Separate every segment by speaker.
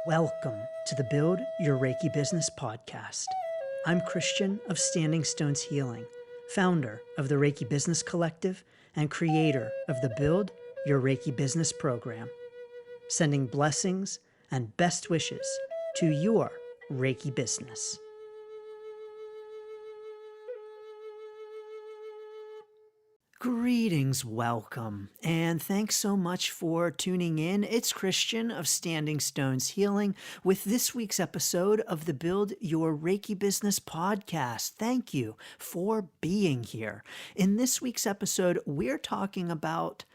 Speaker 1: Welcome to the Build Your Reiki Business podcast. I'm Christian of Standing Stones Healing, founder of the Reiki Business Collective and creator of the Build Your Reiki Business program, sending blessings and best wishes to your Reiki business. Greetings, welcome, and thanks so much for tuning in. It's Christian of Standing Stones Healing with this week's episode of the Build Your Reiki Business podcast. Thank you for being here. In this week's episode, we're talking about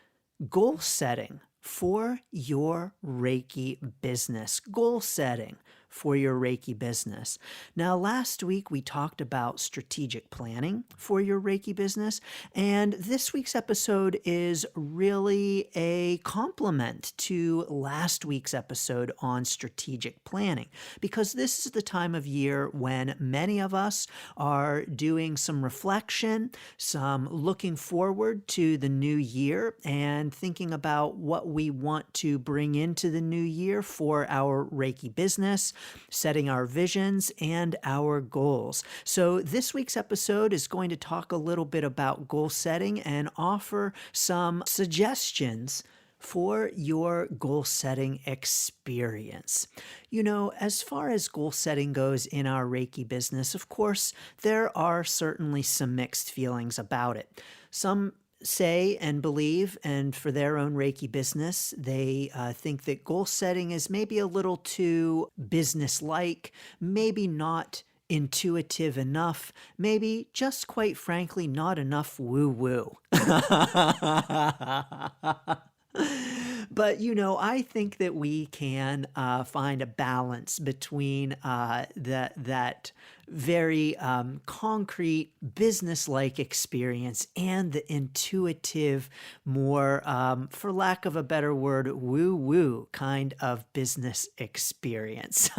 Speaker 1: goal setting for your Reiki business. Goal setting for your Reiki business. Now, last week we talked about strategic planning for your Reiki business, and this week's episode is really a complement to last week's episode on strategic planning, because this is the time of year when many of us are doing some reflection, some looking forward to the new year, and thinking about what we want to bring into the new year for our Reiki business, setting our visions and our goals. So this week's episode is going to talk a little bit about goal setting and offer some suggestions for your goal setting experience. You know, as far as goal setting goes in our Reiki business, of course, there are certainly some mixed feelings about it. Some say and believe, and for their own Reiki business, they think that goal setting is maybe a little too business-like, maybe not intuitive enough, maybe just quite frankly not enough woo-woo. But, you know, I think that we can find a balance between that very concrete business-like experience and the intuitive, more, for lack of a better word, woo-woo kind of business experience.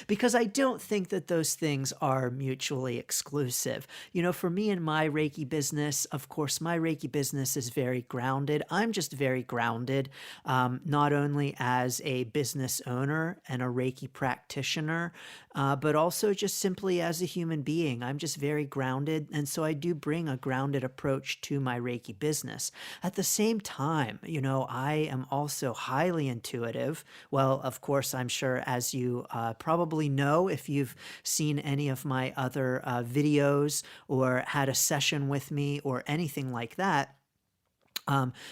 Speaker 1: Because I don't think that those things are mutually exclusive. You know, for me and my Reiki business, of course, my Reiki business is very grounded. I'm just very grounded, not only as a business owner and a Reiki practitioner, but also just simply as a human being. I'm just very grounded, and so I do bring a grounded approach to my Reiki business. At the same time, you know, I am also highly intuitive. Well, of course, I'm sure, as you probably know if you've seen any of my other videos or had a session with me or anything like that,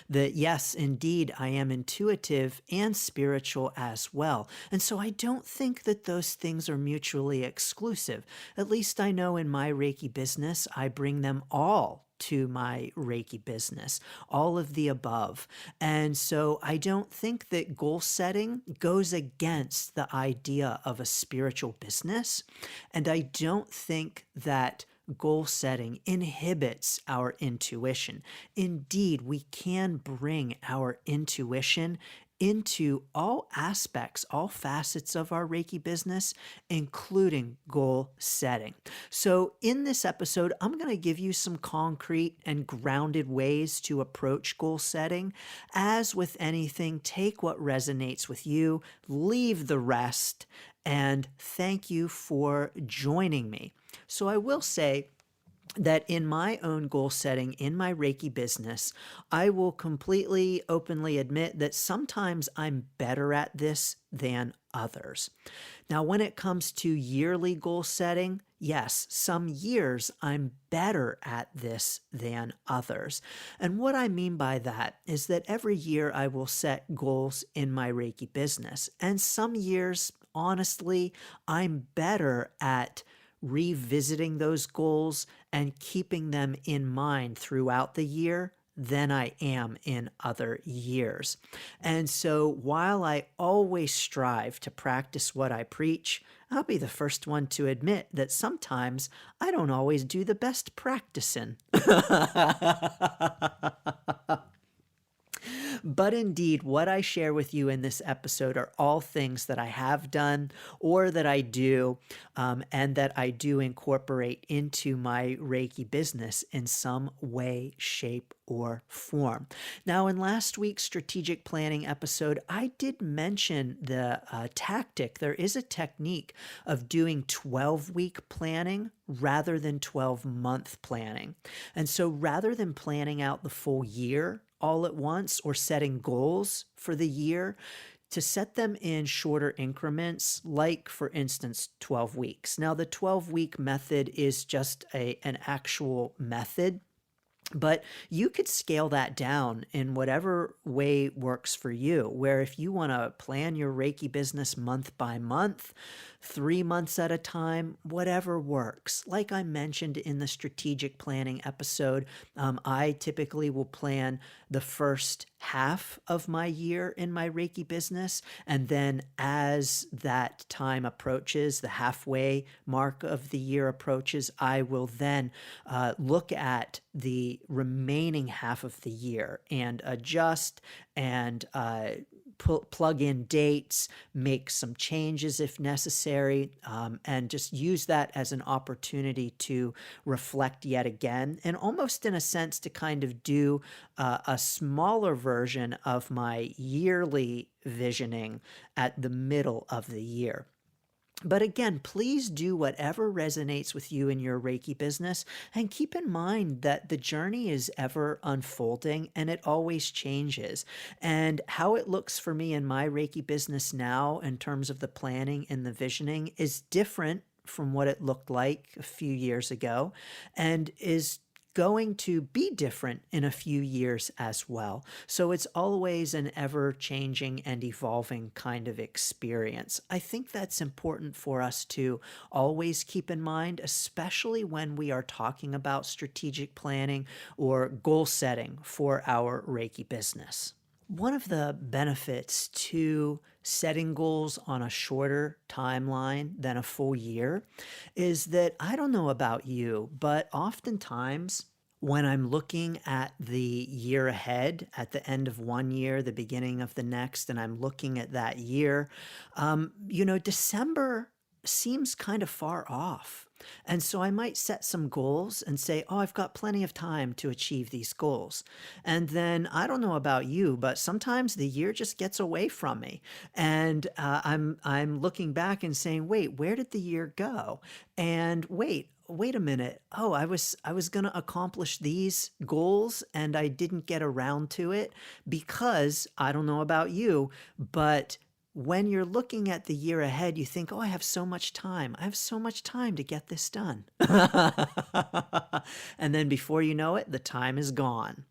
Speaker 1: that yes, indeed, I am intuitive and spiritual as well. And so I don't think that those things are mutually exclusive. At least I know in my Reiki business, I bring them all to my Reiki business, all of the above. And so I don't think that goal setting goes against the idea of a spiritual business. And I don't think that goal setting inhibits our intuition. Indeed, we can bring our intuition into all aspects, all facets of our Reiki business, including goal setting. So in this episode, I'm going to give you some concrete and grounded ways to approach goal setting. As with anything, take what resonates with you, leave the rest, and thank you for joining me. So I will say that in my own goal setting, in my Reiki business, I will completely openly admit that sometimes I'm better at this than others. Now, when it comes to yearly goal setting, yes, some years I'm better at this than others. And what I mean by that is that every year I will set goals in my Reiki business. And some years, honestly, I'm better at revisiting those goals and keeping them in mind throughout the year than I am in other years. And so while I always strive to practice what I preach, I'll be the first one to admit that sometimes I don't always do the best practicing. But indeed, what I share with you in this episode are all things that I have done or that I do, and that I do incorporate into my Reiki business in some way, shape, or form. Now, in last week's strategic planning episode, I did mention the tactic. There is a technique of doing 12-week planning rather than 12-month planning. And so rather than planning out the full year all at once or setting goals for the year, to set them in shorter increments, like for instance, 12 weeks. Now, the 12-week method is just an actual method, but you could scale that down in whatever way works for you, where if you want to plan your Reiki business month by month, 3 months at a time, whatever works. Like I mentioned in the strategic planning episode, I typically will plan the first half of my year in my Reiki business. And then as that time approaches, the halfway mark of the year approaches, I will then look at the remaining half of the year and adjust and plug in dates, make some changes if necessary, and just use that as an opportunity to reflect yet again, and almost in a sense to kind of do a smaller version of my yearly visioning at the middle of the year. But again, please do whatever resonates with you in your Reiki business, and keep in mind that the journey is ever unfolding and it always changes. And how it looks for me in my Reiki business now in terms of the planning and the visioning is different from what it looked like a few years ago, and is going to be different in a few years as well. So it's always an ever-changing and evolving kind of experience. I think that's important for us to always keep in mind, especially when we are talking about strategic planning or goal setting for our Reiki business. One of the benefits to setting goals on a shorter timeline than a full year is that, I don't know about you, but oftentimes when I'm looking at the year ahead, at the end of one year, the beginning of the next, and I'm looking at that year, December seems kind of far off. And so I might set some goals and say, oh, I've got plenty of time to achieve these goals. And then I don't know about you, but sometimes the year just gets away from me. And I'm looking back and saying, wait, where did the year go? And wait a minute. Oh, I was going to accomplish these goals and I didn't get around to it because, I don't know about you, but when you're looking at the year ahead, you think, oh, I have so much time. I have so much time to get this done. And then before you know it, the time is gone.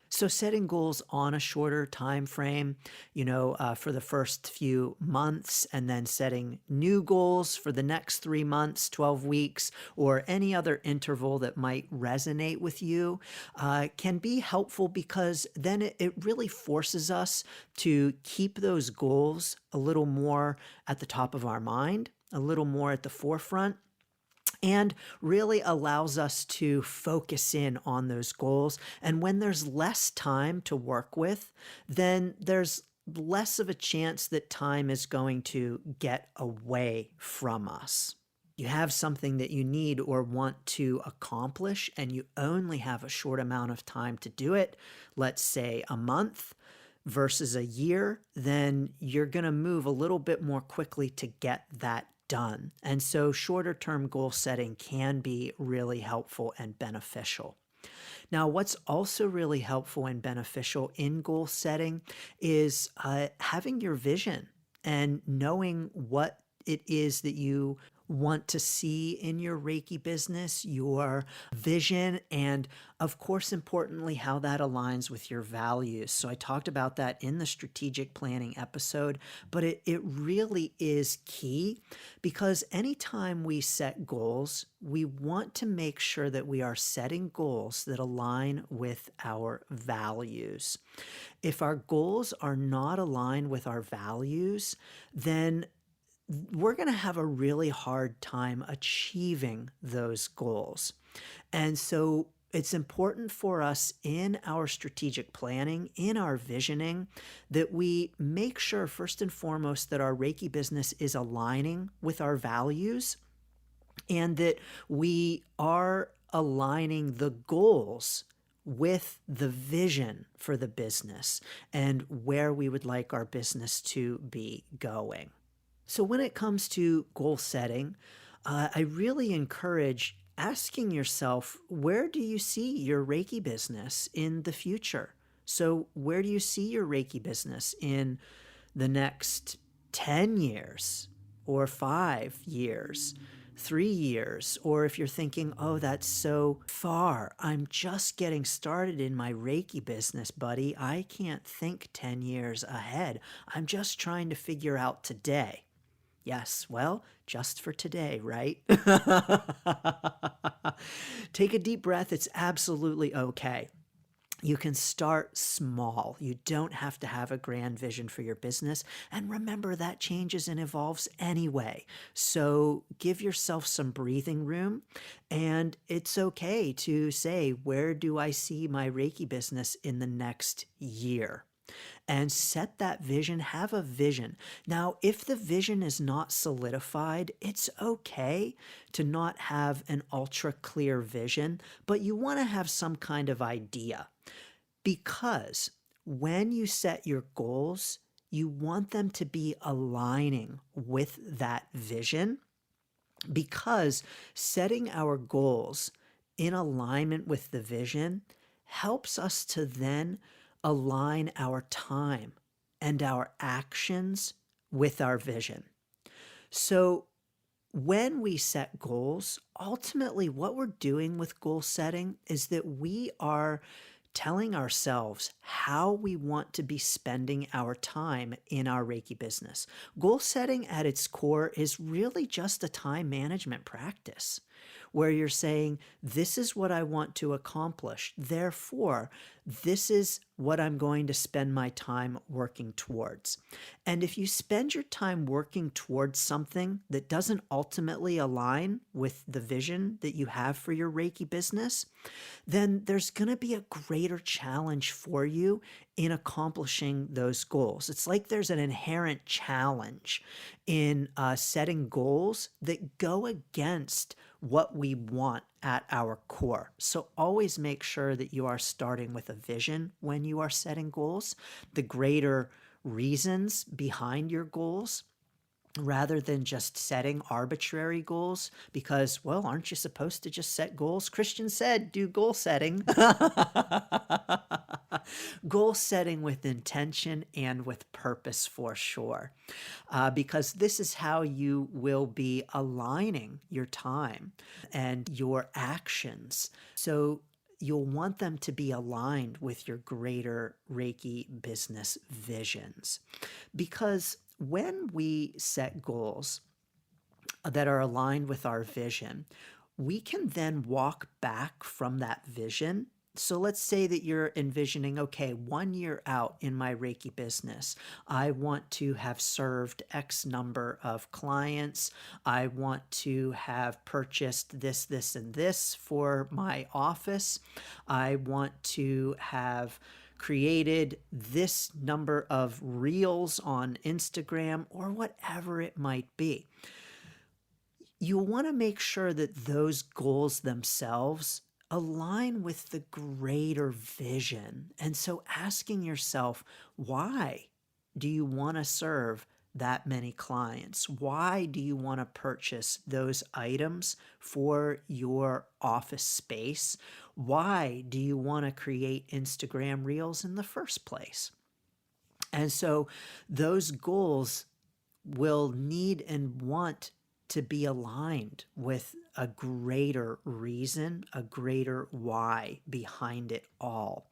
Speaker 1: So setting goals on a shorter time frame, for the first few months, and then setting new goals for the next 3 months, 12 weeks, or any other interval that might resonate with you, can be helpful, because then it really forces us to keep those goals a little more at the top of our mind, a little more at the forefront, and really allows us to focus in on those goals. And when there's less time to work with, then there's less of a chance that time is going to get away from us. You have something that you need or want to accomplish, and you only have a short amount of time to do it, let's say a month versus a year, then you're going to move a little bit more quickly to get that done. And so shorter term goal setting can be really helpful and beneficial. Now, what's also really helpful and beneficial in goal setting is having your vision and knowing what it is that you want to see in your Reiki business, your vision, and of course, importantly, how that aligns with your values. So I talked about that in the strategic planning episode, but it really is key, because anytime we set goals, we want to make sure that we are setting goals that align with our values. If our goals are not aligned with our values, then we're going to have a really hard time achieving those goals. And so it's important for us in our strategic planning, in our visioning, that we make sure first and foremost that our Reiki business is aligning with our values and that we are aligning the goals with the vision for the business and where we would like our business to be going. So when it comes to goal setting, I really encourage asking yourself, where do you see your Reiki business in the future? So where do you see your Reiki business in the next 10 years or 5 years, 3 years? Or if you're thinking, oh, that's so far, I'm just getting started in my Reiki business, buddy. I can't think 10 years ahead. I'm just trying to figure out today. Yes, well, just for today, right? Take a deep breath. It's absolutely okay. You can start small. You don't have to have a grand vision for your business. And remember, that changes and evolves anyway. So give yourself some breathing room. And it's okay to say, where do I see my Reiki business in the next year? And set that vision, have a vision. Now, if the vision is not solidified, it's okay to not have an ultra clear vision, but you want to have some kind of idea. Because when you set your goals, you want them to be aligning with that vision, because setting our goals in alignment with the vision helps us to then align our time and our actions with our vision. So when we set goals, ultimately what we're doing with goal setting is that we are telling ourselves how we want to be spending our time in our Reiki business. Goal setting at its core is really just a time management practice where you're saying, this is what I want to accomplish. Therefore, this is what I'm going to spend my time working towards. And if you spend your time working towards something that doesn't ultimately align with the vision that you have for your Reiki business, then there's going to be a greater challenge for you in accomplishing those goals. It's like there's an inherent challenge in setting goals that go against what we want at our core. So always make sure that you are starting with a vision when you are setting goals, the greater reasons behind your goals, rather than just setting arbitrary goals. Because, well, aren't you supposed to just set goals? Christian said, do goal setting. Goal setting with intention and with purpose for sure. Because this is how you will be aligning your time and your actions. So you'll want them to be aligned with your greater Reiki business visions. Because when we set goals that are aligned with our vision, we can then walk back from that vision. So let's say that you're envisioning, okay, 1 year out in my Reiki business, I want to have served X number of clients. I want to have purchased this, this, and this for my office. I want to have created this number of reels on Instagram, or whatever it might be. You want to make sure that those goals themselves align with the greater vision. And so asking yourself, why do you want to serve that many clients? Why do you want to purchase those items for your office space? Why do you want to create Instagram reels in the first place? And so those goals will need and want to be aligned with a greater reason, a greater why behind it all.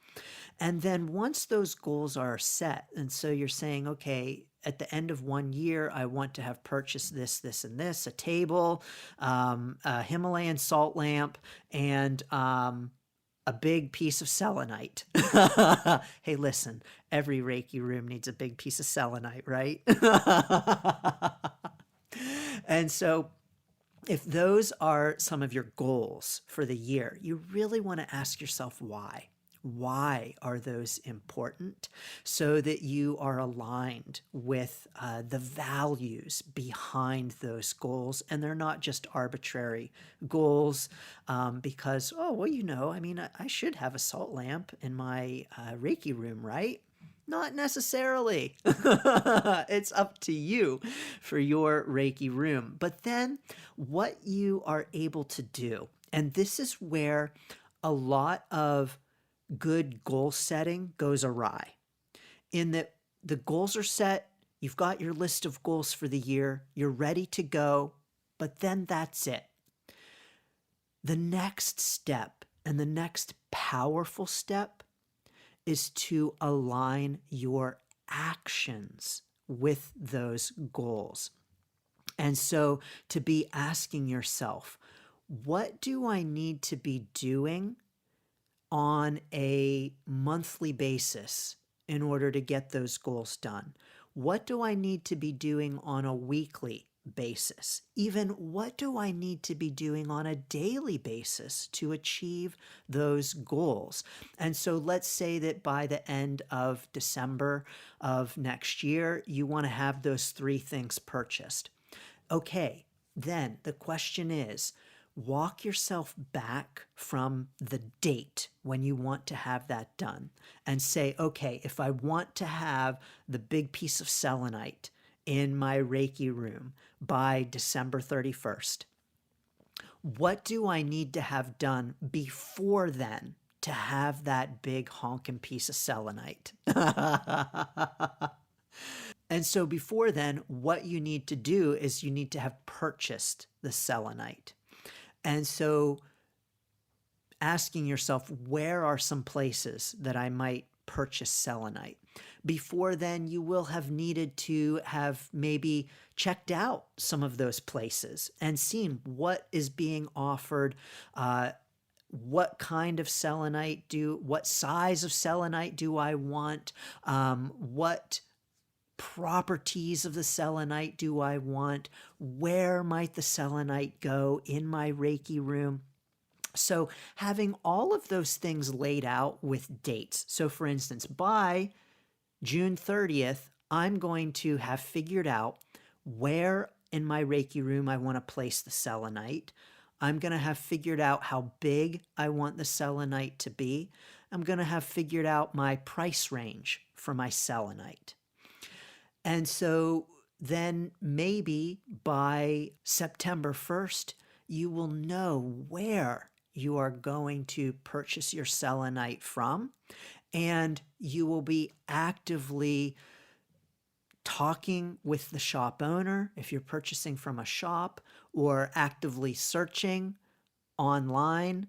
Speaker 1: And then once those goals are set, and so you're saying, okay, at the end of 1 year, I want to have purchased this, this, and this, a table, a Himalayan salt lamp, and a big piece of selenite. Hey, listen, every Reiki room needs a big piece of selenite, right? And so If those are some of your goals for the year, you really want to ask yourself why. Why are those important? So that you are aligned with the values behind those goals, and they're not just arbitrary goals because, oh, well, I mean, I should have a salt lamp in my Reiki room, right? Not necessarily. It's up to you for your Reiki room. But then what you are able to do, and this is where a lot of good goal setting goes awry, in that the goals are set, you've got your list of goals for the year, you're ready to go, but then that's it. The next step, and the next powerful step, is to align your actions with those goals. And so to be asking yourself, what do I need to be doing on a monthly basis in order to get those goals done? What do I need to be doing on a weekly basis? Even what do I need to be doing on a daily basis to achieve those goals? And so let's say that by the end of December of next year, you want to have those 3 things purchased. Okay, then the question is, walk yourself back from the date when you want to have that done and say, okay, if I want to have the big piece of selenite in my Reiki room by December 31st, what do I need to have done before then to have that big honking piece of selenite? And so before then, what you need to do is you need to have purchased the selenite. And so asking yourself, where are some places that I might purchase selenite? Before then, you will have needed to have maybe checked out some of those places and seen what is being offered, what kind of selenite what size of selenite do I want, what properties of the selenite do I want, where might the selenite go in my Reiki room. So having all of those things laid out with dates. So for instance, by June 30th, I'm going to have figured out where in my Reiki room I want to place the selenite. I'm going to have figured out how big I want the selenite to be. I'm going to have figured out my price range for my selenite. And so then maybe by September 1st, you will know where you are going to purchase your selenite from, and you will be actively talking with the shop owner if you're purchasing from a shop, or actively searching online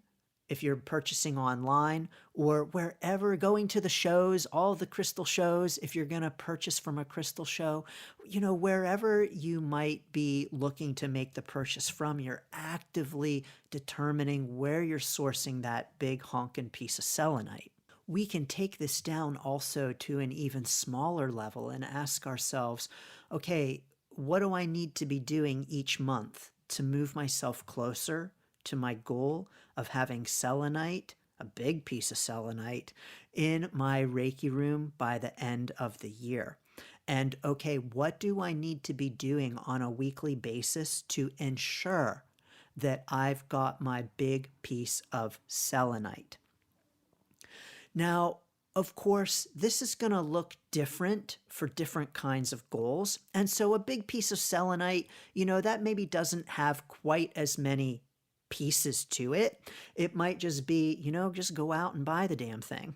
Speaker 1: if you're purchasing online, or wherever, going to the shows, all the crystal shows, if you're going to purchase from a crystal show, wherever you might be looking to make the purchase from, you're actively determining where you're sourcing that big honkin' piece of selenite. We can take this down also to an even smaller level and ask ourselves, okay, what do I need to be doing each month to move myself closer to my goal of having selenite, a big piece of selenite, in my Reiki room by the end of the year? And okay, what do I need to be doing on a weekly basis to ensure that I've got my big piece of selenite? Now, of course, this is going to look different for different kinds of goals. And so a big piece of selenite, that maybe doesn't have quite as many pieces to it. It might just be, just go out and buy the damn thing.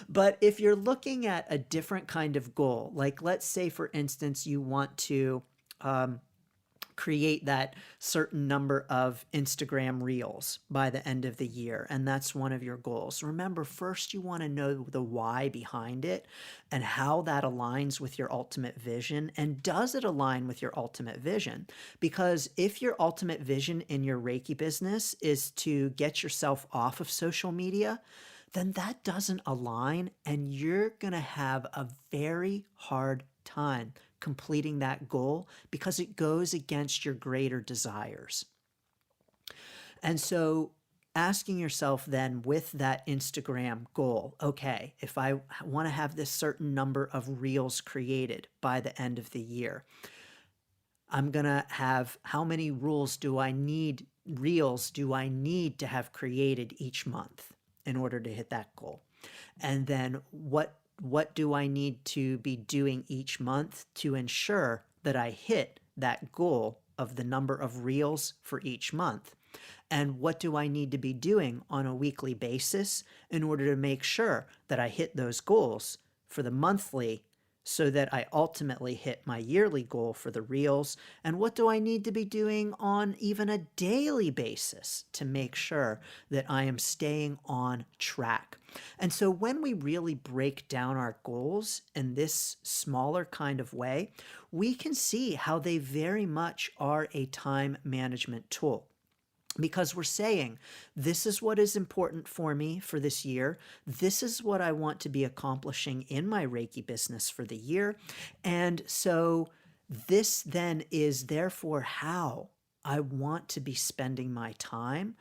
Speaker 1: But if you're looking at a different kind of goal, like let's say, for instance, you want to create that certain number of Instagram reels by the end of the year, and that's one of your goals. Remember, first you want to know the why behind it and how that aligns with your ultimate vision, and does it align with your ultimate vision? Because if your ultimate vision in your Reiki business is to get yourself off of social media, then that doesn't align, and you're going to have a very hard time completing that goal because it goes against your greater desires. And so asking yourself then with that Instagram goal, okay, if I want to have this certain number of reels created by the end of the year, I'm going to have how many reels do I need to have created each month in order to hit that goal? And then what do I need to be doing each month to ensure that I hit that goal of the number of reels for each month? And what do I need to be doing on a weekly basis in order to make sure that I hit those goals for the monthly so that I ultimately hit my yearly goal for the reels? And what do I need to be doing on even a daily basis to make sure that I am staying on track? And so when we really break down our goals in this smaller kind of way, we can see how they very much are a time management tool. Because we're saying, this is what is important for me for this year. This is what I want to be accomplishing in my Reiki business for the year. And so this then is therefore how I want to be spending my time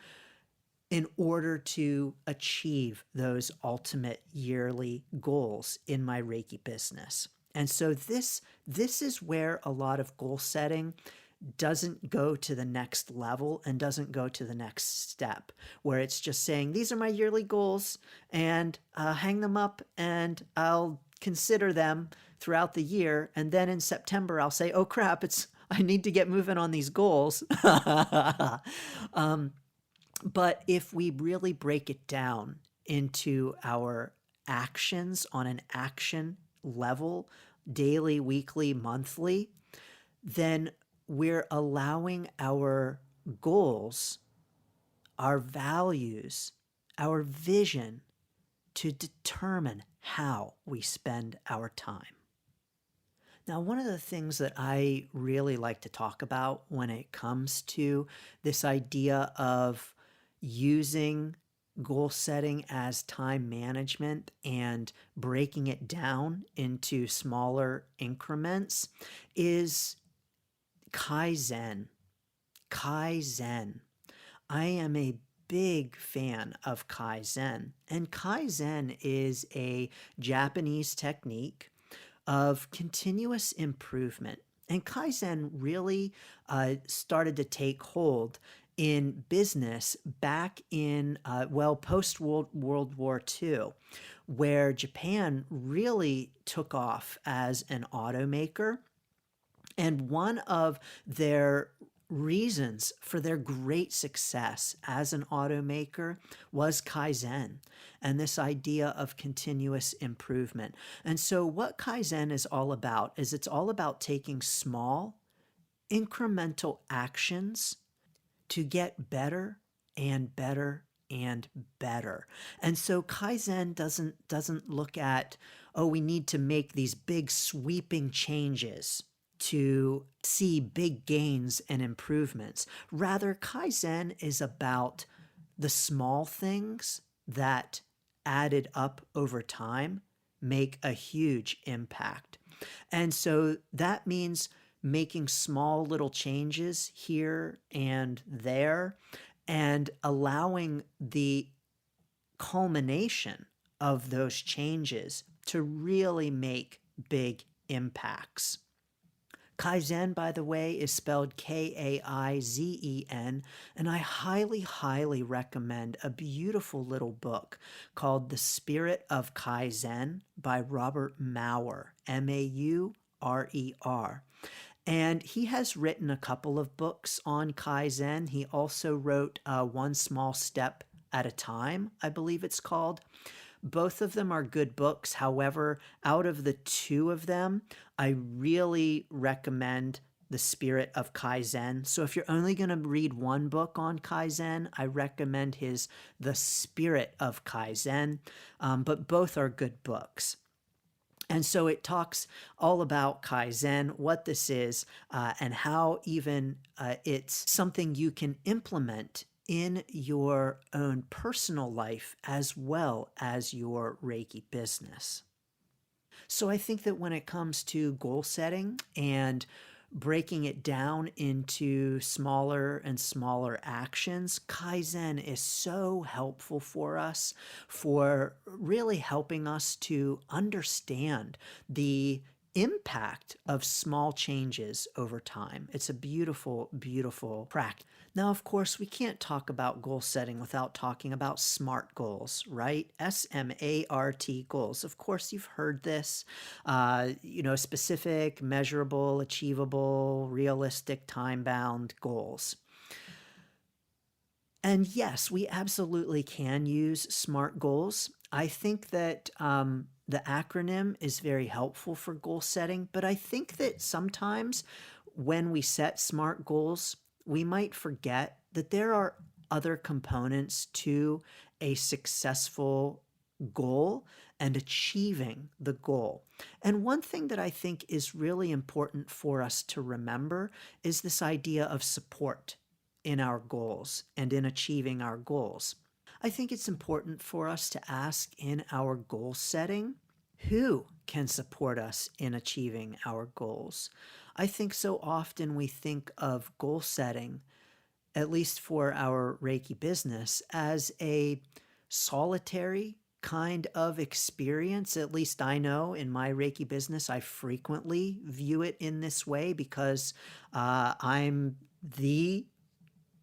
Speaker 1: in order to achieve those ultimate yearly goals in my Reiki business. And so this is where a lot of goal setting doesn't go to the next level and doesn't go to the next step, where it's just saying, these are my yearly goals, and hang them up and I'll consider them throughout the year. And then in September, I'll say, oh crap, I need to get moving on these goals. But if we really break it down into our actions on an action level, daily, weekly, monthly, then we're allowing our goals, our values, our vision to determine how we spend our time. Now, one of the things that I really like to talk about when it comes to this idea of using goal setting as time management and breaking it down into smaller increments is Kaizen. Kaizen. I am a big fan of Kaizen, and Kaizen is a Japanese technique of continuous improvement. And Kaizen really started to take hold in business back in, post-World War II, where Japan really took off as an automaker. And one of their reasons for their great success as an automaker was Kaizen and this idea of continuous improvement. And so what Kaizen is all about is it's all about taking small, incremental actions to get better and better and better. And so Kaizen doesn't look at, oh, we need to make these big sweeping changes to see big gains and improvements. Rather, Kaizen is about the small things that added up over time make a huge impact. And so that means making small little changes here and there and allowing the culmination of those changes to really make big impacts. Kaizen, by the way, is spelled Kaizen, and I highly, highly recommend a beautiful little book called The Spirit of Kaizen by Robert Maurer, Maurer. And he has written a couple of books on Kaizen. He also wrote One Small Step at a Time, I believe it's called. Both of them are good books. However, out of the two of them, I really recommend The Spirit of Kaizen. So if you're only going to read one book on Kaizen, I recommend his The Spirit of Kaizen, but both are good books. And so it talks all about Kaizen, what this is, and how even it's something you can implement in your own personal life as well as your Reiki business. So I think that when it comes to goal setting and breaking it down into smaller and smaller actions, Kaizen is so helpful for us, for really helping us to understand the impact of small changes over time. It's a beautiful, beautiful practice. Now, of course, we can't talk about goal setting without talking about SMART goals, right? SMART goals. Of course, you've heard this. Specific, measurable, achievable, realistic, time bound goals. And yes, we absolutely can use SMART goals. I think that the acronym is very helpful for goal setting, but I think that sometimes when we set SMART goals, we might forget that there are other components to a successful goal and achieving the goal. And one thing that I think is really important for us to remember is this idea of support in our goals and in achieving our goals. I think it's important for us to ask in our goal setting who can support us in achieving our goals. I think so often we think of goal setting, at least for our Reiki business, as a solitary kind of experience. At least I know in my Reiki business, I frequently view it in this way because I'm the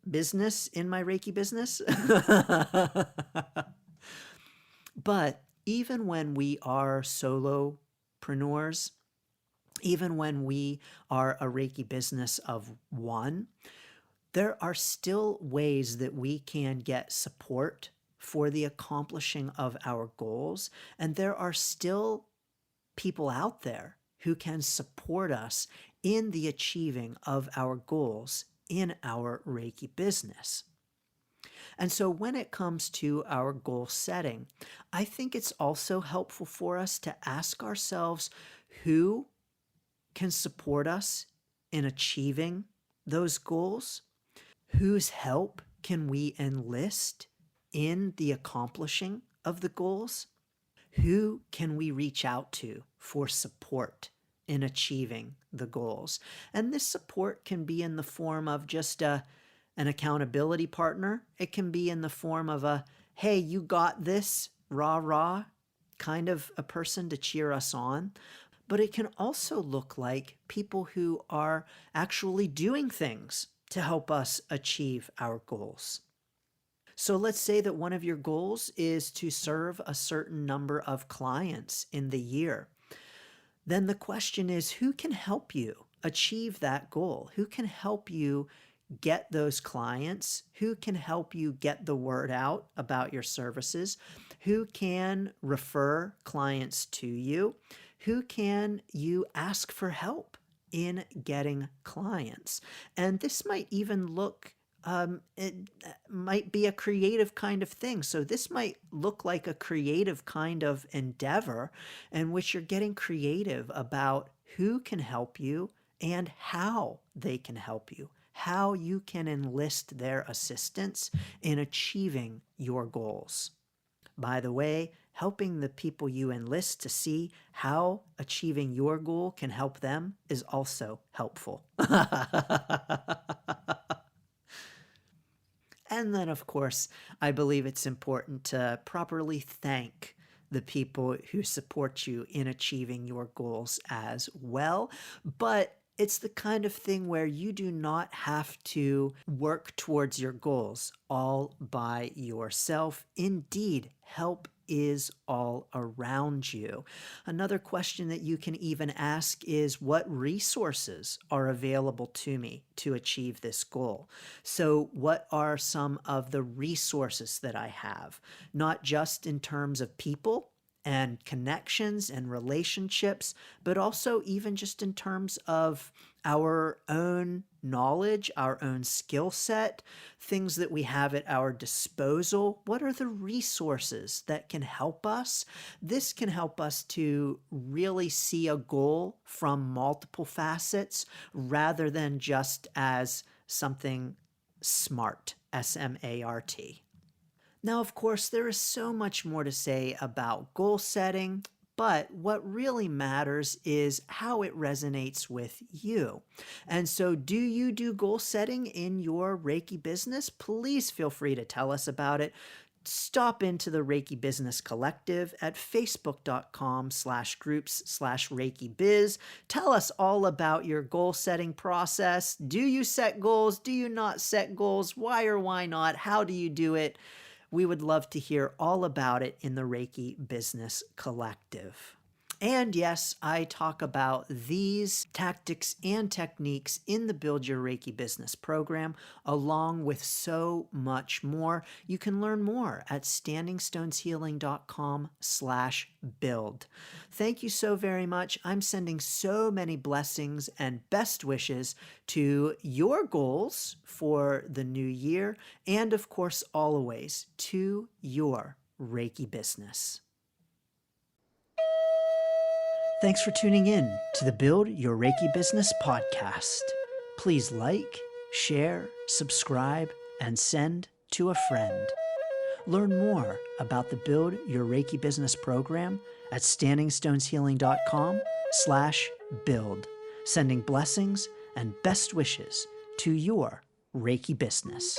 Speaker 1: business in my Reiki business. But even when we are solopreneurs, even when we are a Reiki business of one, there are still ways that we can get support for the accomplishing of our goals. And there are still people out there who can support us in the achieving of our goals in our Reiki business. And so when it comes to our goal setting, I think it's also helpful for us to ask ourselves who can support us in achieving those goals. Whose help can we enlist in the accomplishing of the goals? Who can we reach out to for support in achieving the goals? And this support can be in the form of just an accountability partner. It can be in the form of a, hey, you got this, rah, rah, kind of a person to cheer us on. But it can also look like people who are actually doing things to help us achieve our goals. So let's say that one of your goals is to serve a certain number of clients in the year. Then the question is, who can help you achieve that goal? Who can help you get those clients? Who can help you get the word out about your services? Who can refer clients to you? Who can you ask for help in getting clients? And this might even look, it might be a creative kind of thing. So this might look like a creative kind of endeavor in which you're getting creative about who can help you and how they can help you, how you can enlist their assistance in achieving your goals. By the way, helping the people you enlist to see how achieving your goal can help them is also helpful. And then, of course, I believe it's important to properly thank the people who support you in achieving your goals as well. But it's the kind of thing where you do not have to work towards your goals all by yourself. Indeed, help is all around you. Another question that you can even ask is, what resources are available to me to achieve this goal? So what are some of the resources that I have? Not just in terms of people and connections and relationships, but also even just in terms of our own knowledge, our own skill set, things that we have at our disposal. What are the resources that can help us? This can help us to really see a goal from multiple facets rather than just as something SMART, SMART. Now, of course, there is so much more to say about goal setting, but what really matters is how it resonates with you. And so, do you do goal setting in your Reiki business? Please feel free to tell us about it. Stop into the Reiki Business Collective at facebook.com/groups/Reiki Biz. Tell us all about your goal setting process. Do you set goals? Do you not set goals? Why or why not? How do you do it? We would love to hear all about it in the Reiki Business Collective. And yes, I talk about these tactics and techniques in the Build Your Reiki Business program, along with so much more. You can learn more at standingstoneshealing.com/build. Thank you so very much. I'm sending so many blessings and best wishes to your goals for the new year, and of course, always to your Reiki business. Thanks for tuning in to the Build Your Reiki Business podcast. Please like, share, subscribe, and send to a friend. Learn more about the Build Your Reiki Business program at standingstoneshealing.com/build. Sending blessings and best wishes to your Reiki business.